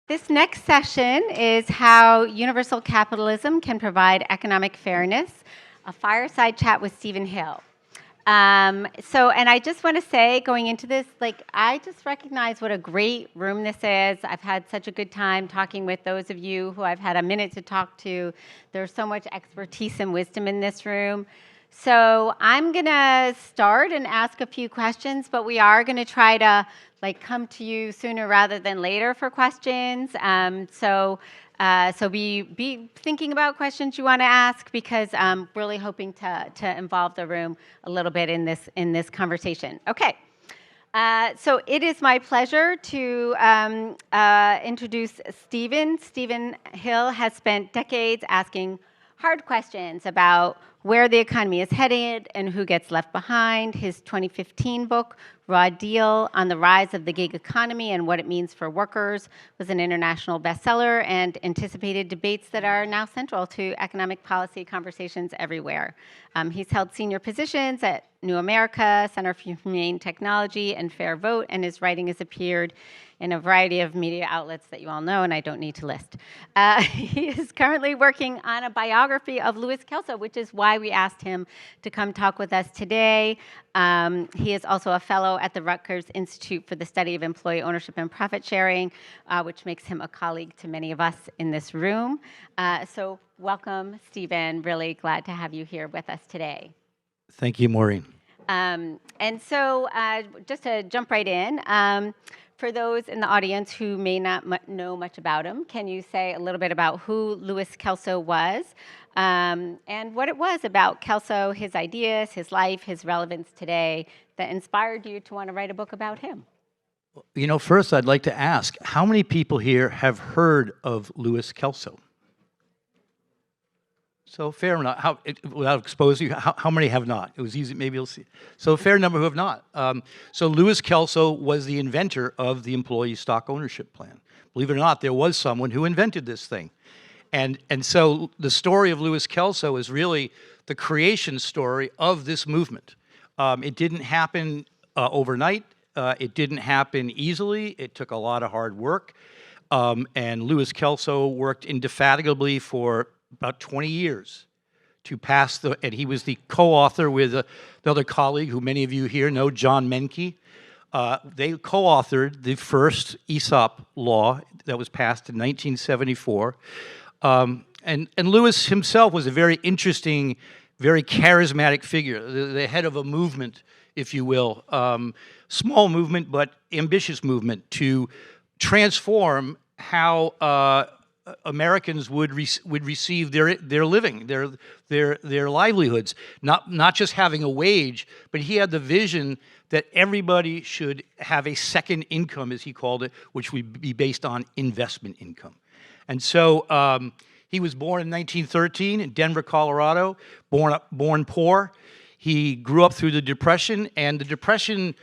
This next session is how universal capitalism can provide economic fairness, a fireside chat with Stephen Hill. And I just want to say, going into this, I just recognize what a great room this is. I've had such a good time talking with those of you who I've had a minute to talk to. There's so much expertise and wisdom in this room. So I'm going to start and ask a few questions, but we are going to try to come to you sooner rather than later for questions. So be thinking about questions you want to ask, because I'm really hoping to involve the room a little bit in this conversation. Okay. So it is my pleasure to introduce Stephen. Stephen Hill has spent decades asking hard questions about where the economy is headed and who gets left behind. His 2015 book, Raw Deal, on the rise of the gig economy and what it means for workers, was an international bestseller and anticipated debates that are now central to economic policy conversations everywhere. He's held senior positions at New America, Center for Humane Technology, and Fair Vote, and his writing has appeared in a variety of media outlets that you all know, and I don't need to list. He is currently working on a biography of Louis Kelso, which is why we asked him to come talk with us today. He is also a fellow at the Rutgers Institute for the Study of Employee Ownership and Profit Sharing, which makes him a colleague to many of us in this room. So welcome, Stephen. Really glad to have you here with us today. Thank you, Maureen. And so just to jump right in, for those in the audience who may not know much about him, can you say a little bit about who Louis Kelso was and what it was about Kelso, his ideas, his life, his relevance today that inspired you to want to write a book about him? You know, first I'd like to ask, how many people here have heard of Louis Kelso? So fair enough. Without exposing you, how many have not? It was easy. Maybe you'll see. So a fair number who have not. So Louis Kelso was the inventor of the employee stock ownership plan. Believe it or not, there was someone who invented this thing. And so the story of Louis Kelso is really the creation story of this movement. It didn't happen overnight. It didn't happen easily. It took a lot of hard work. And Louis Kelso worked indefatigably for about 20 years to pass and he was the co-author with another colleague who many of you here know, John Menke. They co-authored the first ESOP law that was passed in 1974. And Louis himself was a very interesting, very charismatic figure, the head of a movement, if you will, small movement but ambitious movement to transform how Americans would receive their living, their livelihoods, not just having a wage, but he had the vision that everybody should have a second income, as he called it, which would be based on investment income. And so he was born in 1913 in Denver, Colorado, born poor. He grew up through the Depression, and the Depression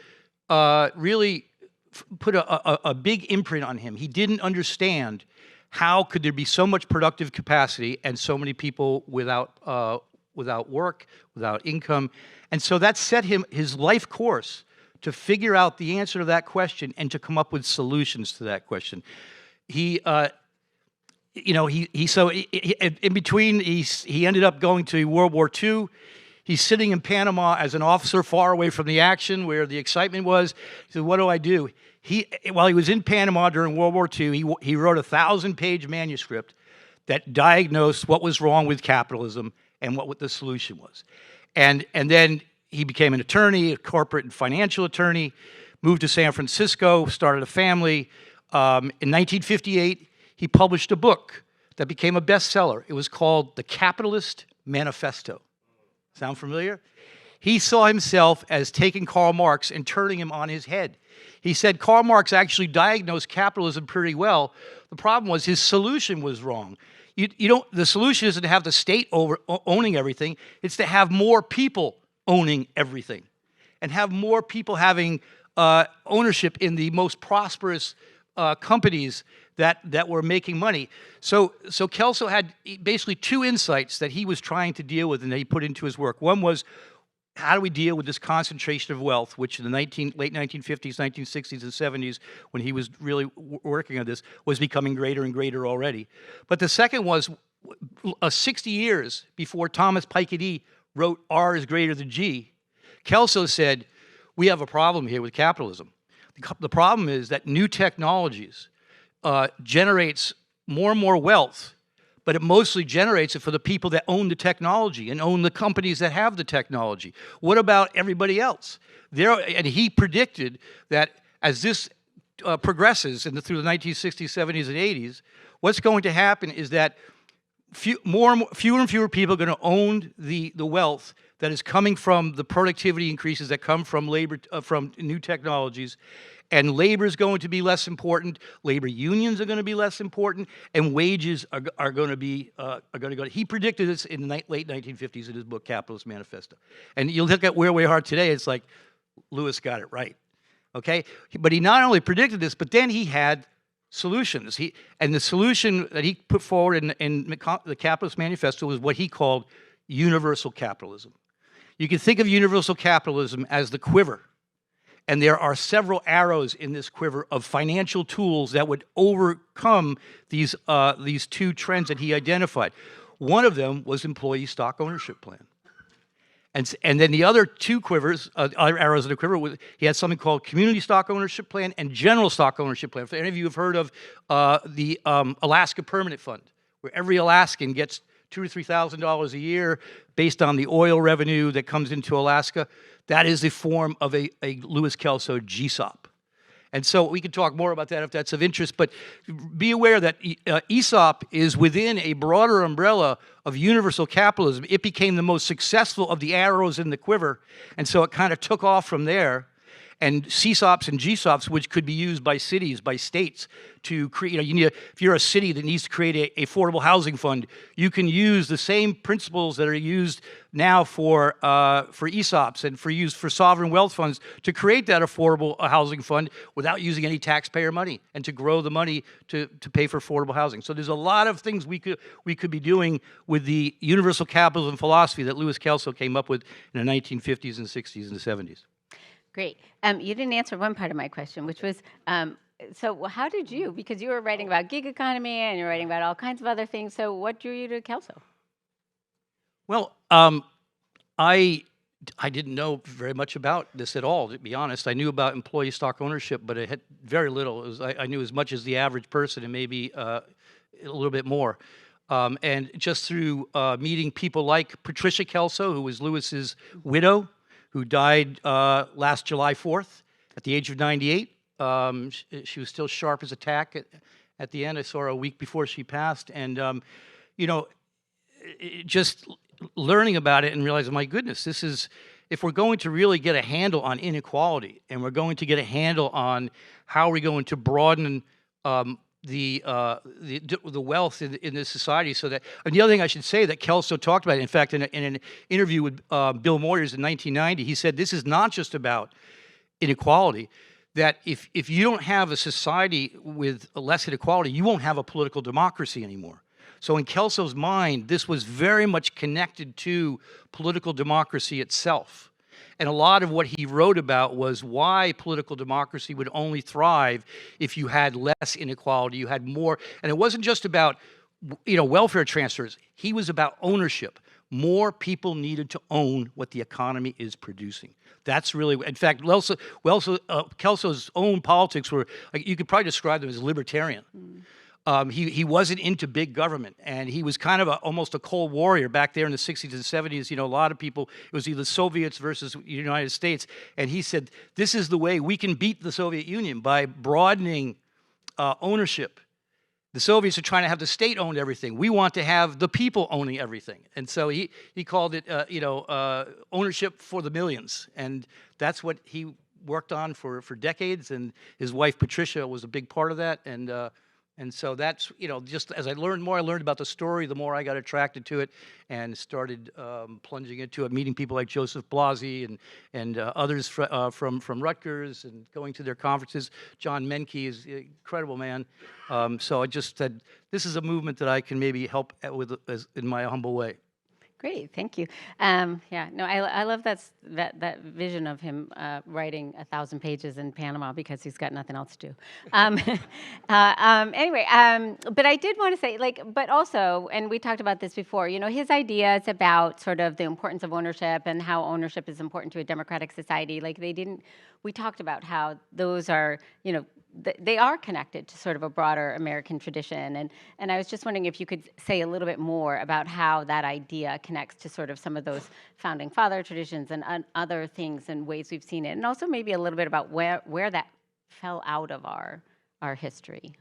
really put a big imprint on him. He didn't understand how could there be so much productive capacity and so many people without work, without income? And so that set his life course to figure out the answer to that question and to come up with solutions to that question. He in between, he ended up going to World War II. He's sitting in Panama as an officer far away from the action where the excitement was. He said, what do I do? While he was in Panama during World War II, he wrote a 1,000-page manuscript that diagnosed what was wrong with capitalism and what the solution was. And then he became an attorney, a corporate and financial attorney, moved to San Francisco, started a family. In 1958, he published a book that became a bestseller. It was called The Capitalist Manifesto. Sound familiar? He saw himself as taking Karl Marx and turning him on his head. He said Karl Marx actually diagnosed capitalism pretty well. The problem was his solution was wrong. The solution isn't to have the state owning everything. It's to have more people owning everything and have more people having ownership in the most prosperous companies that were making money. So Kelso had basically two insights that he was trying to deal with and that he put into his work. One was, how do we deal with this concentration of wealth, which in the late 1950s, 1960s, and 70s, when he was really working on this, was becoming greater and greater already. But the second was 60 years before Thomas Piketty wrote R is greater than G, Kelso said, we have a problem here with capitalism. The problem is that new technologies generates more and more wealth, but it mostly generates it for the people that own the technology and own the companies that have the technology. What about everybody else? And he predicted that as this progresses through the 1960s, 70s, and 80s, what's going to happen is that fewer and fewer people are going to own the wealth that is coming from the productivity increases that come from labor, from new technologies. And labor is going to be less important. Labor unions are going to be less important, and wages are going to be go. He predicted this in the late 1950s in his book Capitalist Manifesto. And you look at where we are today; it's like Lewis got it right. Okay, but he not only predicted this, but then he had solutions. And the solution that he put forward in the Capitalist Manifesto was what he called universal capitalism. You can think of universal capitalism as the quiver. And there are several arrows in this quiver of financial tools that would overcome these two trends that he identified. One of them was employee stock ownership plan. And then the other two quivers, other arrows in the quiver, he had something called community stock ownership plan and general stock ownership plan. If any of you have heard of the Alaska Permanent Fund, where every Alaskan gets $2,000 to $3,000 a year based on the oil revenue that comes into Alaska, that is a form of a Lewis Kelso GSOP. And so we can talk more about that if that's of interest, but be aware that ESOP is within a broader umbrella of universal capitalism. It became the most successful of the arrows in the quiver, and so it kind of took off from there. And CSOPs and GSOPs, which could be used by cities, by states, to create, if you're a city that needs to create an affordable housing fund, you can use the same principles that are used now for ESOPs and for sovereign wealth funds to create that affordable housing fund without using any taxpayer money and to grow the money to pay for affordable housing. So there's a lot of things we could be doing with the universal capitalism philosophy that Lewis Kelso came up with in the 1950s and 60s and 70s. Great. You didn't answer one part of my question, which was, so how did you, because you were writing about gig economy and you're writing about all kinds of other things, so what drew you to Kelso? Well, I didn't know very much about this at all, to be honest. I knew about employee stock ownership, but I had very little. I knew as much as the average person and maybe a little bit more. And just through meeting people like Patricia Kelso, who was Lewis's widow, who died last July 4th at the age of 98. She was still sharp as a tack at the end. I saw her a week before she passed. And, just learning about it and realizing, my goodness, this is, if we're going to really get a handle on inequality and we're going to get a handle on how we're going to broaden the wealth in this society, so that, and the other thing I should say that Kelso talked about, in fact, in an interview with Bill Moyers in 1990, he said this is not just about inequality, that if you don't have a society with less inequality, you won't have a political democracy anymore. So in Kelso's mind, this was very much connected to political democracy itself. And a lot of what he wrote about was why political democracy would only thrive if you had less inequality, you had more. And it wasn't just about, welfare transfers. He was about ownership. More people needed to own what the economy is producing. That's really, in fact, Kelso's own politics were, you could probably describe them as libertarian. He wasn't into big government, and he was kind of almost a cold warrior back there in the 60s and 70s. A lot of people, it was either Soviets versus the United States, and he said, this is the way we can beat the Soviet Union, by broadening ownership. The Soviets are trying to have the state own everything. We want to have the people owning everything. And so he called it, ownership for the millions. And that's what he worked on for decades, and his wife, Patricia, was a big part of that. And so that's, just as I learned more, I learned about the story, the more I got attracted to it and started plunging into it, meeting people like Joseph Blasi and others from Rutgers and going to their conferences. John Menke is an incredible man. So I just said, this is a movement that I can maybe help with in my humble way. Great, thank you. Yeah, no, I love that vision of him writing 1,000 pages in Panama because he's got nothing else to do. Um, anyway, but I did want to say, like, but also, and we talked about this before, you know, his ideas about sort of the importance of ownership and how ownership is important to a democratic society, like we talked about how those are, you know, they are connected to sort of a broader American tradition. And I was just wondering if you could say a little bit more about how that idea connects to sort of some of those founding father traditions and other things and ways we've seen it. And also maybe a little bit about where that fell out of our history.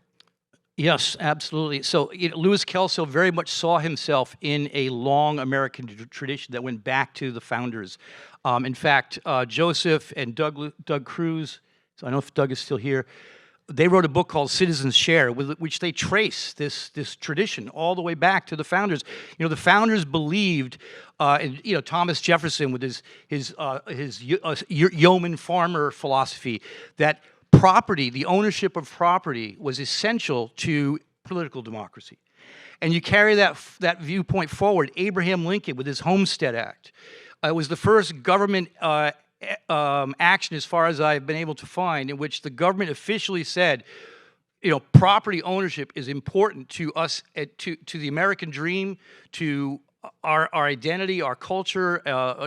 Yes, absolutely. So Lewis Kelso very much saw himself in a long American tradition that went back to the founders. In fact, Joseph and Doug Cruz, so I don't know if Doug is still here, they wrote a book called Citizen's Share, with which they trace this tradition all the way back to the founders. You know, the founders believed, and Thomas Jefferson with his yeoman farmer philosophy, that property, the ownership of property, was essential to political democracy. And you carry that viewpoint forward. Abraham Lincoln with his Homestead Act was the first government action, as far as I've been able to find, in which the government officially said, property ownership is important to us, to the American dream, to our identity, our culture,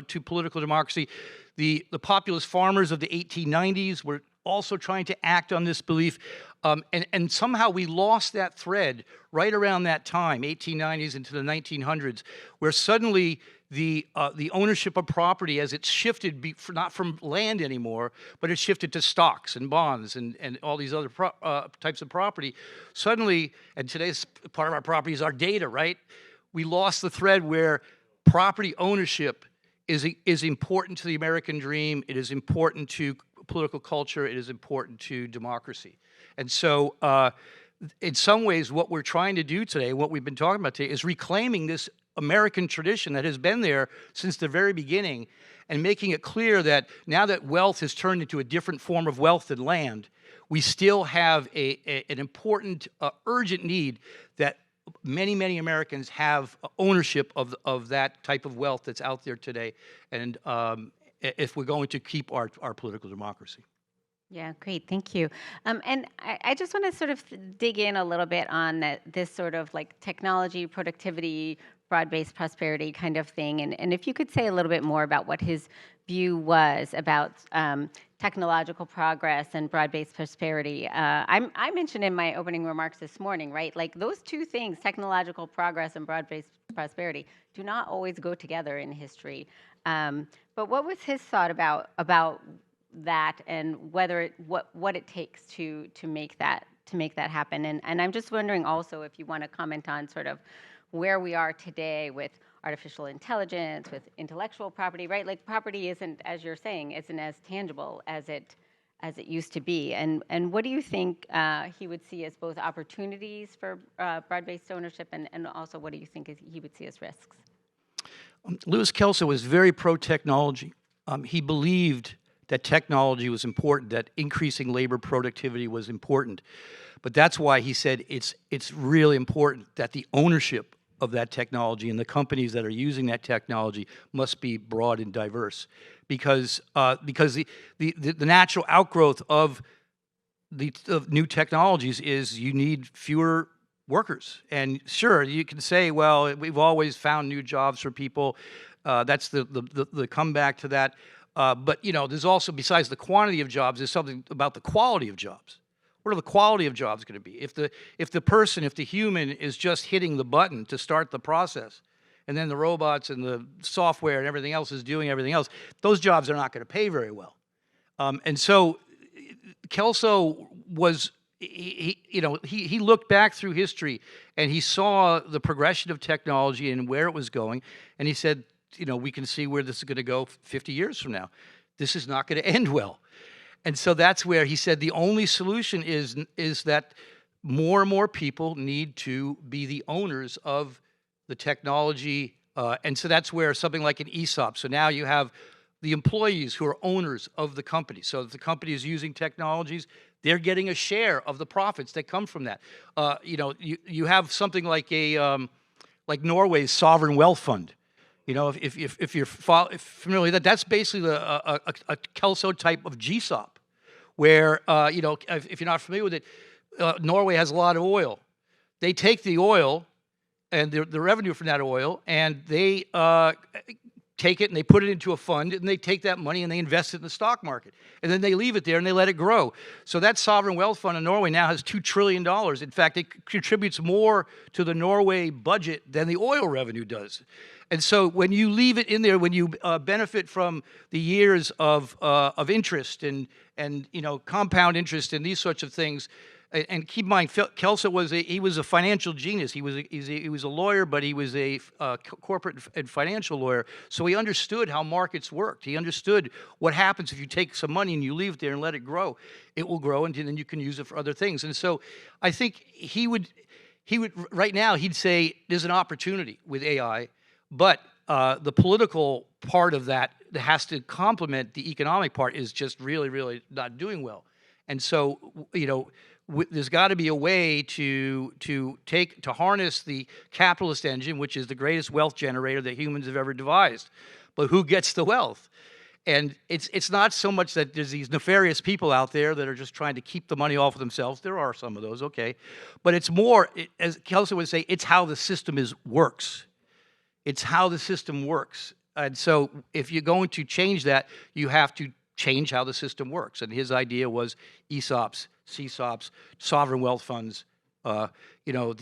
to political democracy. The populist farmers of the 1890s were also trying to act on this belief, and somehow we lost that thread right around that time, 1890s into the 1900s, where suddenly the ownership of property, as it's shifted, not from land anymore, but it's shifted to stocks and bonds and all these other types of property. Suddenly, and today's part of our property is our data, right? We lost the thread where property ownership is important to the American dream. It is important to political culture. It is important to democracy. And so, in some ways, what we're trying to do today, what we've been talking about today, is reclaiming this American tradition that has been there since the very beginning, and making it clear that now that wealth has turned into a different form of wealth than land, we still have an important, urgent need that many Americans have ownership of that type of wealth that's out there today, and if we're going to keep our political democracy. Yeah, great, thank you. And I just want to sort of dig in a little bit on this sort of like technology, productivity, broad-based prosperity kind of thing. And if you could say a little bit more about what his view was about technological progress and broad-based prosperity. I mentioned in my opening remarks this morning, right? Like those two things, technological progress and broad-based prosperity, do not always go together in history. But what was his thought about that, and whether what it takes to make that happen? And I'm just wondering also if you want to comment on sort of where we are today with artificial intelligence, with intellectual property, right? Like property isn't, as you're saying, isn't as tangible as it used to be. And what do you think he would see as both opportunities for broad-based ownership, and also what do you think he would see as risks? Lewis Kelso was very pro-technology. He believed that technology was important, that increasing labor productivity was important. But that's why he said it's really important that the ownership of that technology and the companies that are using that technology must be broad and diverse, because the natural outgrowth of new technologies is you need fewer workers. And sure, you can say, well, we've always found new jobs for people. That's the comeback to that. But there's also, besides the quantity of jobs, there's something about the quality of jobs. What are the quality of jobs going to be? If the human is just hitting the button to start the process, and then the robots and the software and everything else is doing everything else, those jobs are not going to pay very well. And so Kelso was, he looked back through history and he saw the progression of technology and where it was going, and he said, we can see where this is going to go 50 years from now. This is not going to end well. And so that's where he said the only solution is that more and more people need to be the owners of the technology. And so that's where something like an ESOP. So now you have the employees who are owners of the company. So if the company is using technologies, they're getting a share of the profits that come from that. You have something like like Norway's sovereign wealth fund. You know, if you're familiar with that, that's basically a Kelso type of GSOP, where, you know, if you're not familiar with it, Norway has a lot of oil. They take the oil and the revenue from that oil, and they take it and they put it into a fund, and they take that money and they invest it in the stock market. And then they leave it there and they let it grow. So that sovereign wealth fund in Norway now has $2 trillion. In fact, it contributes more to the Norway budget than the oil revenue does. And so when you leave it in there, when you benefit from the years of interest and you know, compound interest and these sorts of things, and keep in mind, Kelso was a financial genius. He was a lawyer, but he was a corporate and financial lawyer. So he understood how markets worked. He understood what happens if you take some money and you leave it there and let it grow. It will grow, and then you can use it for other things. And so I think he would right now, he'd say there's an opportunity with AI, but the political part of that has to complement the economic part is just really, really not doing well. And so, you know, there's got to be a way to harness the capitalist engine, which is the greatest wealth generator that humans have ever devised. But who gets the wealth? And it's not so much that there's these nefarious people out there that are just trying to keep the money off of themselves. There are some of those, okay. But it's more, as Kelso would say, it's how the system works. It's how the system works. And so if you're going to change that, you have to change how the system works. And his idea was ESOPs, CSOPs, sovereign wealth funds. You know,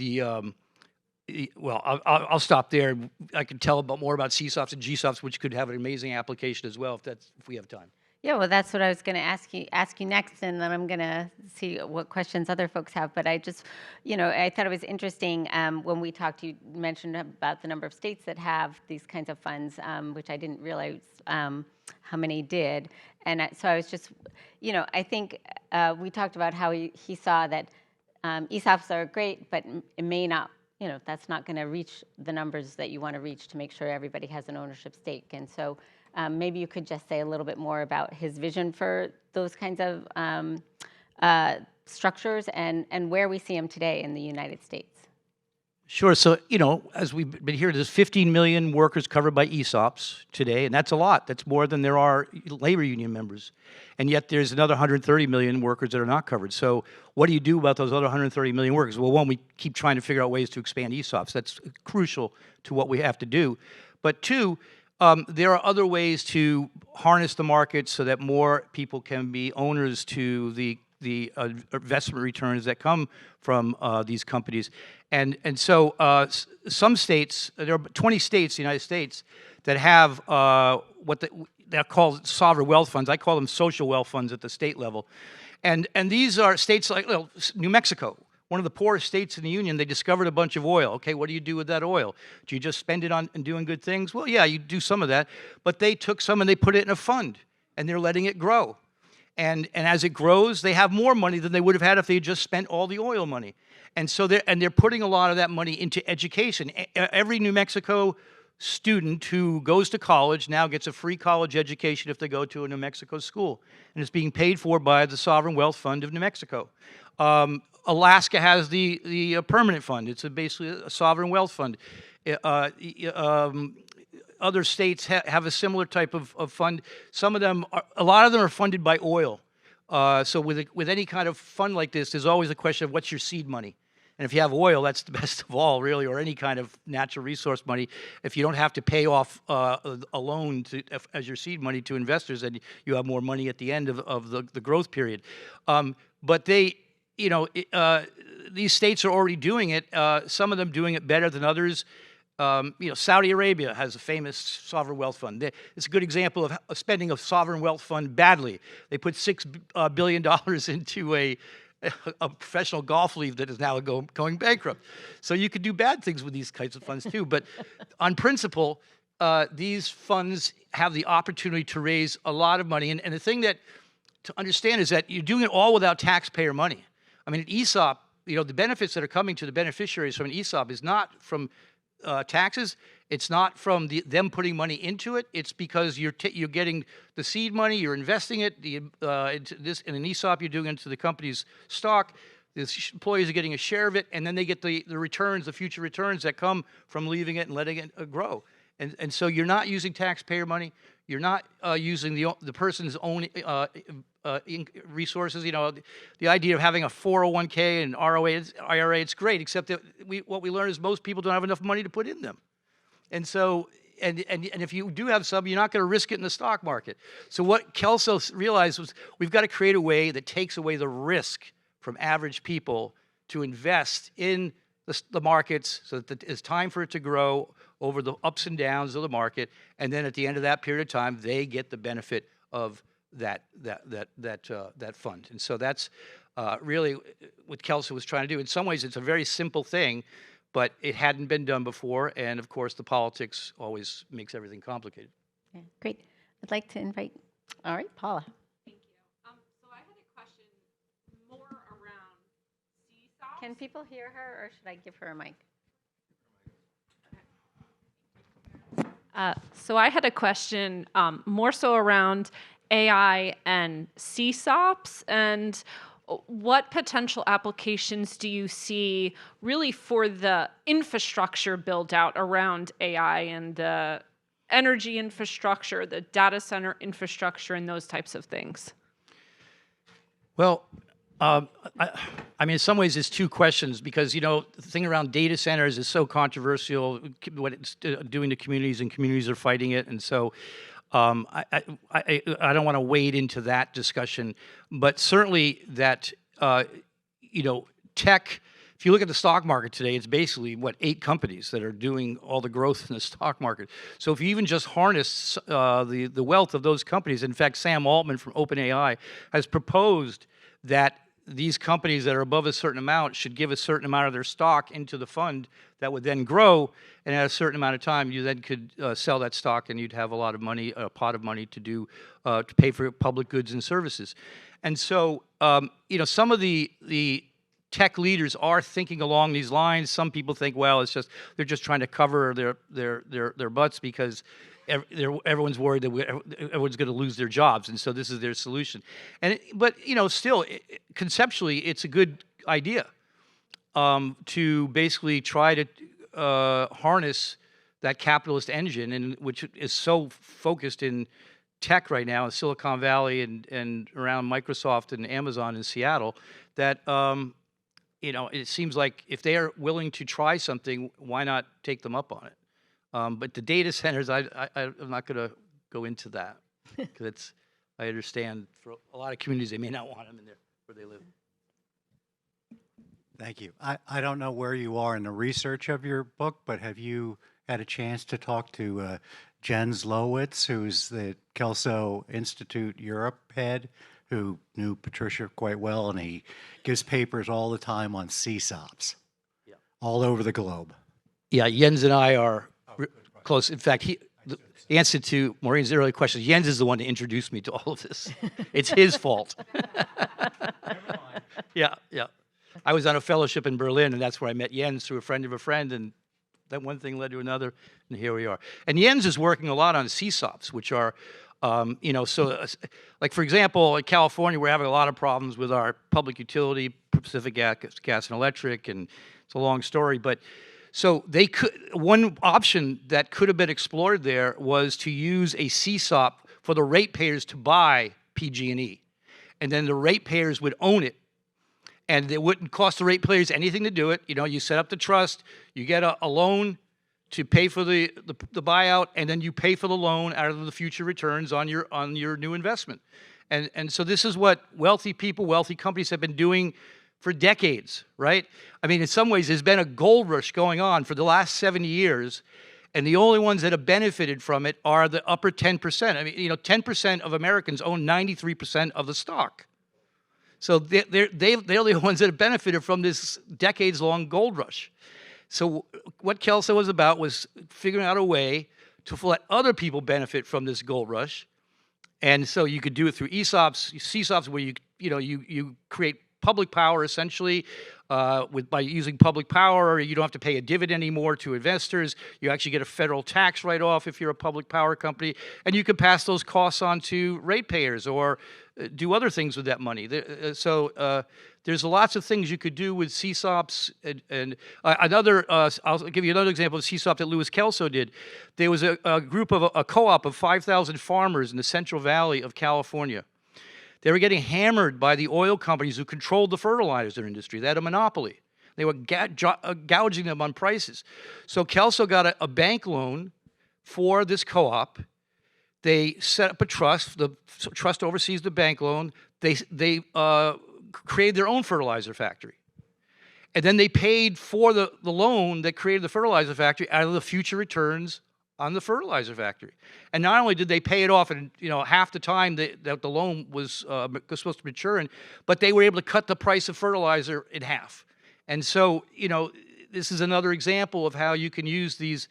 well, I'll stop there. I can tell more about CSOPs and GSOPs, which could have an amazing application as well if we have time. Yeah, well, that's what I was going to ask you next, and then I'm going to see what questions other folks have. But I just, you know, I thought it was interesting when we talked. You mentioned about the number of states that have these kinds of funds, which I didn't realize how many did. And so I was just, you know, I think we talked about how he saw that ESOPs are great, but it may not, you know, that's not going to reach the numbers that you want to reach to make sure everybody has an ownership stake. And so maybe you could just say a little bit more about his vision for those kinds of structures and where we see them today in the United States. Sure. So, you know, as we've been hearing, there's 15 million workers covered by ESOPs today, and that's a lot. That's more than there are labor union members. And yet there's another 130 million workers that are not covered. So what do you do about those other 130 million workers? Well, one, we keep trying to figure out ways to expand ESOPs. That's crucial to what we have to do. But two, there are other ways to harness the market so that more people can be owners to the investment returns that come from these companies. And so some states, there are 20 states in the United States that have what they're called sovereign wealth funds. I call them social wealth funds at the state level. And these are states like New Mexico, one of the poorest states in the union. They discovered a bunch of oil. Okay, what do you do with that oil? Do you just spend it on doing good things? Well, yeah, you do some of that. But they took some and they put it in a fund, and they're letting it grow. And as it grows, they have more money than they would have had if they had just spent all the oil money. And so they're putting a lot of that money into education. Every New Mexico student who goes to college now gets a free college education if they go to a New Mexico school. And it's being paid for by the Sovereign Wealth Fund of New Mexico. Alaska has the permanent fund. It's basically a sovereign wealth fund. Other states have a similar type of fund. A lot of them are funded by oil. So with any kind of fund like this, there's always a question of what's your seed money. And if you have oil, that's the best of all, really, or any kind of natural resource money. If you don't have to pay off a loan as your seed money to investors, then you have more money at the end of the growth period. But they, you know, these states are already doing it. Some of them doing it better than others. You know, Saudi Arabia has a famous sovereign wealth fund. It's a good example of spending a sovereign wealth fund badly. They put $6 billion into a professional golf league that is now going bankrupt. So you could do bad things with these kinds of funds too. But on principle, these funds have the opportunity to raise a lot of money. And the thing that to understand is that you're doing it all without taxpayer money. I mean, an ESOP, you know, the benefits that are coming to the beneficiaries from an ESOP is not from taxes. It's not from them putting money into it. It's because you're getting the seed money, you're investing it. In an ESOP, you're doing it into the company's stock. The employees are getting a share of it, and then they get the returns, the future returns that come from leaving it and letting it grow. And so you're not using taxpayer money. You're not using the person's own resources. You know, the idea of having a 401k and IRA, it's great, except that what we learn is most people don't have enough money to put in them. And so, and if you do have some, you're not going to risk it in the stock market. So what Kelso realized was we've got to create a way that takes away the risk from average people to invest in the markets so that it's time for it to grow over the ups and downs of the market, and then at the end of that period of time, they get the benefit of that fund. And so that's really what Kelso was trying to do. In some ways, it's a very simple thing, but it hadn't been done before, and of course, the politics always makes everything complicated. Yeah, great. I'd like to invite, all right, Paula. Thank you. So I had a question more around seesaws. Can people hear her, or should I give her a mic? So I had a question more so around AI and CSOPs, and what potential applications do you see really for the infrastructure build out around AI and the energy infrastructure, the data center infrastructure, and those types of things? Well, I mean, in some ways, it's two questions because, you know, the thing around data centers is so controversial, what it's doing to communities, and communities are fighting it. And so I don't want to wade into that discussion, but certainly that, you know, tech, if you look at the stock market today, it's basically, 8 companies that are doing all the growth in the stock market. So if you even just harness the wealth of those companies, in fact, Sam Altman from OpenAI has proposed that these companies that are above a certain amount should give a certain amount of their stock into the fund that would then grow, and at a certain amount of time, you then could sell that stock, and you'd have a lot of money, a pot of money to pay for public goods and services. And so, you know, some of the tech leaders are thinking along these lines. Some people think, well, it's just they're just trying to cover their butts because everyone's worried that everyone's going to lose their jobs, and so this is their solution. But you know, still, conceptually, it's a good idea to basically try to harness that capitalist engine, and which is so focused in tech right now in Silicon Valley and around Microsoft and Amazon in Seattle, that you know, it seems like if they are willing to try something, why not take them up on it? But the data centers, I'm not going to go into that because I understand for a lot of communities they may not want them in there where they live. Thank you. I don't know where you are in the research of your book, but have you had a chance to talk to Jens Lowitz, who's the Kelso Institute Europe head, who knew Patricia quite well, and he gives papers all the time on CSOPs, all over the globe. Yeah, Jens and I are close. In fact, the answer to Maureen's earlier question, Jens is the one to introduce me to all of this. It's his fault. Yeah. I was on a fellowship in Berlin, and that's where I met Jens through a friend of a friend, and that one thing led to another, and here we are. And Jens is working a lot on CSOPs, which are, you know, so like, for example, in California, we're having a lot of problems with our public utility, Pacific Gas and Electric, and it's a long story, but so they could, one option that could have been explored there was to use a CSOP for the ratepayers to buy PG&E, and then the ratepayers would own it, and it wouldn't cost the ratepayers anything to do it. You know, you set up the trust, you get a loan to pay for the buyout, and then you pay for the loan out of the future returns on your new investment. And so this is what wealthy people, wealthy companies have been doing for decades, right? I mean, in some ways, there's been a gold rush going on for the last 70 years, and the only ones that have benefited from it are the upper 10%. I mean, you know, 10% of Americans own 93% of the stock. So they're the ones that have benefited from this decades-long gold rush. So what Kelso was about was figuring out a way to let other people benefit from this gold rush. And so you could do it through ESOPs, CSOPs, where you create public power essentially by using public power. You don't have to pay a dividend anymore to investors. You actually get a federal tax write-off if you're a public power company, and you can pass those costs on to ratepayers or do other things with that money. There's lots of things you could do with CSOPs. I'll give you another example of CSOP that Louis Kelso did. There was a group of a co-op of 5,000 farmers in the Central Valley of California. They were getting hammered by the oil companies who controlled the fertilizer industry. They had a monopoly. They were gouging them on prices. So Kelso got a bank loan for this co-op. They set up a trust. The trust oversees the bank loan. They created their own fertilizer factory. And then they paid for the loan that created the fertilizer factory out of the future returns on the fertilizer factory. And not only did they pay it off in half the time that the loan was supposed to mature in, but they were able to cut the price of fertilizer in half. And so, this is another example of how you can use these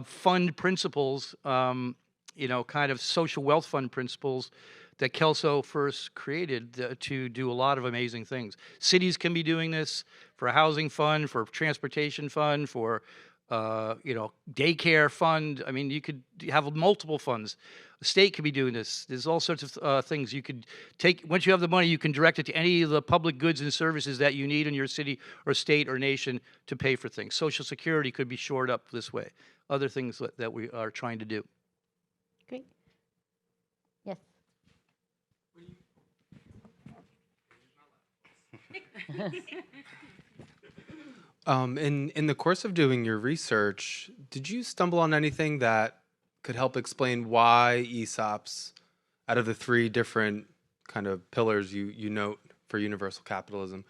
fund principles, kind of social wealth fund principles that Kelso first created to do a lot of amazing things. Cities can be doing this for a housing fund, for a transportation fund, for daycare fund. I mean, you could have multiple funds. The state could be doing this. There's all sorts of things you could take. Once you have the money, you can direct it to any of the public goods and services that you need in your city or state or nation to pay for things. Social Security could be shored up this way. Other things that we are trying to do. Great. Yes. In the course of doing your research, did you stumble on anything that could help explain why ESOPs, out of the three different kind of pillars you note for universal capitalism,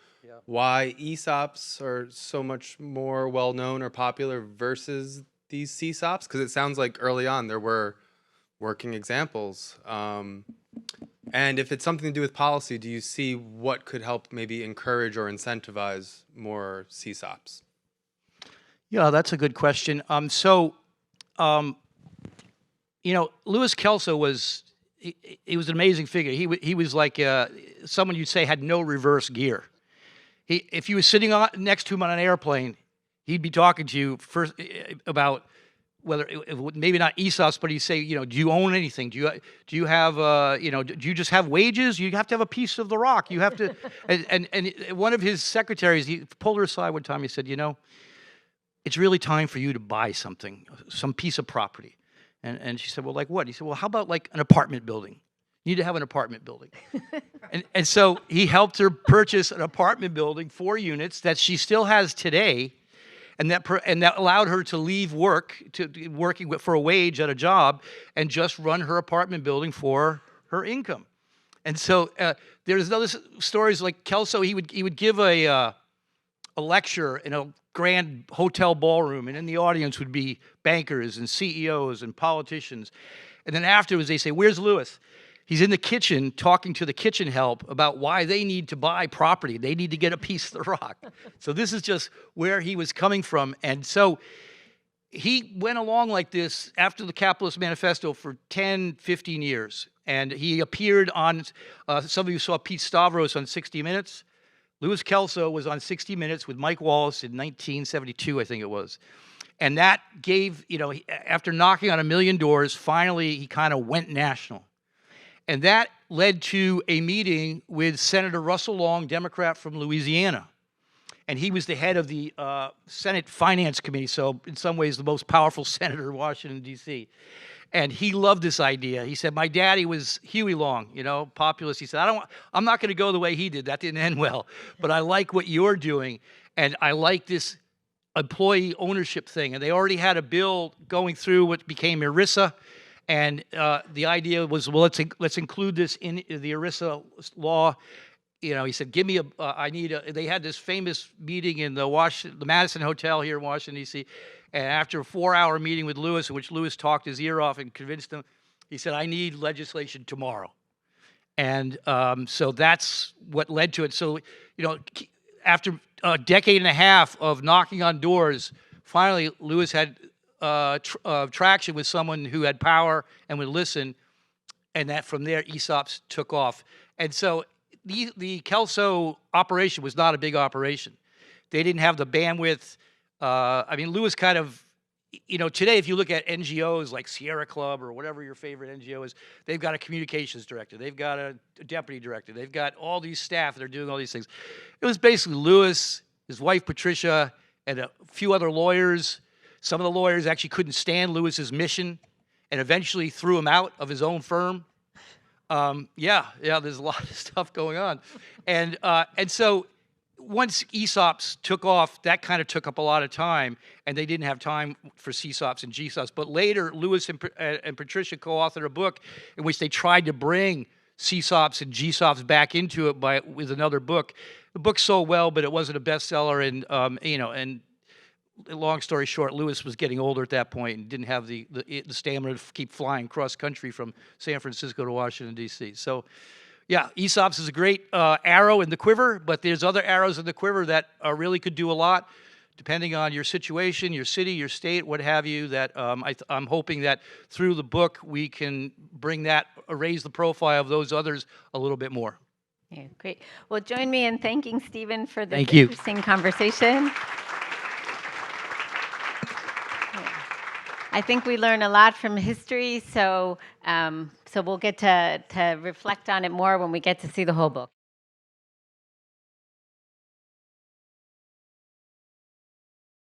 why ESOPs are so much more well-known or popular versus these CSOPs? Because it sounds like early on there were working examples. And if it's something to do with policy, do you see what could help maybe encourage or incentivize more CSOPs? Yeah, that's a good question. Louis Kelso was he was an amazing figure. He was like someone you'd say had no reverse gear. If you were sitting next to him on an airplane, he'd be talking to you first about whether maybe not ESOPs, but he'd say, do you own anything? Do you have do you just have wages? You have to have a piece of the rock. You have to. and one of his secretaries, he pulled her aside one time. He said, it's really time for you to buy something, some piece of property. And she said, well, like what? He said, well, how about like an apartment building? You need to have an apartment building. and so he helped her purchase an apartment building, 4 units that she still has today. And that allowed her to leave work, working for a wage at a job, and just run her apartment building for her income. And so there's other stories like Kelso. He would give a lecture in a grand hotel ballroom, and in the audience would be bankers and CEOs and politicians. And then afterwards, they say, "Where's Louis?" He's in the kitchen talking to the kitchen help about why they need to buy property. They need to get a piece of the rock. So this is just where he was coming from. And so he went along like this after the Capitalist Manifesto for 10, 15 years. And he appeared on, some of you saw Pete Stavros on 60 Minutes. Louis Kelso was on 60 Minutes with Mike Wallace in 1972, I think it was. And that gave, after knocking on 1 million doors, finally he kind of went national. And that led to a meeting with Senator Russell Long, Democrat from Louisiana. And he was the head of the Senate Finance Committee, so in some ways the most powerful senator in Washington, D.C. And he loved this idea. He said, my daddy was Huey Long, populist. He said, I'm not going to go the way he did. That didn't end well. But I like what you're doing, and I like this employee ownership thing. And they already had a bill going through what became ERISA. And the idea was, well, let's include this in the ERISA law. He said, give me they had this famous meeting in the Madison Hotel here in Washington, D.C. And after a 4-hour meeting with Louis, in which Louis talked his ear off and convinced him, he said, I need legislation tomorrow. And so that's what led to it. So, after a decade and a half of knocking on doors, finally Louis had traction with someone who had power and would listen, and that from there ESOPs took off. And so the Kelso operation was not a big operation. They didn't have the bandwidth. Louis kind of today, if you look at NGOs like Sierra Club or whatever your favorite NGO is, they've got a communications director, they've got a deputy director, they've got all these staff that are doing all these things. It was basically Lewis, his wife Patricia, and a few other lawyers. Some of the lawyers actually couldn't stand Lewis's mission and eventually threw him out of his own firm. There's a lot of stuff going on. And so once ESOPs took off, that kind of took up a lot of time, and they didn't have time for CSOPs and GSOPs. But later, Lewis and Patricia co-authored a book in which they tried to bring CSOPs and GSOPs back into it with another book. The book sold well, but it wasn't a bestseller, and long story short, Lewis was getting older at that point and didn't have the stamina to keep flying cross country from San Francisco to Washington, D.C. So, yeah, ESOPs is a great arrow in the quiver, but there's other arrows in the quiver that really could do a lot, depending on your situation, your city, your state, what have you, that I'm hoping that through the book we can raise the profile of those others a little bit more. Yeah, great. Well, join me in thanking Stephen for this Thank you. interesting conversation. I think we learn a lot from history, so we'll get to reflect on it more when we get to see the whole book.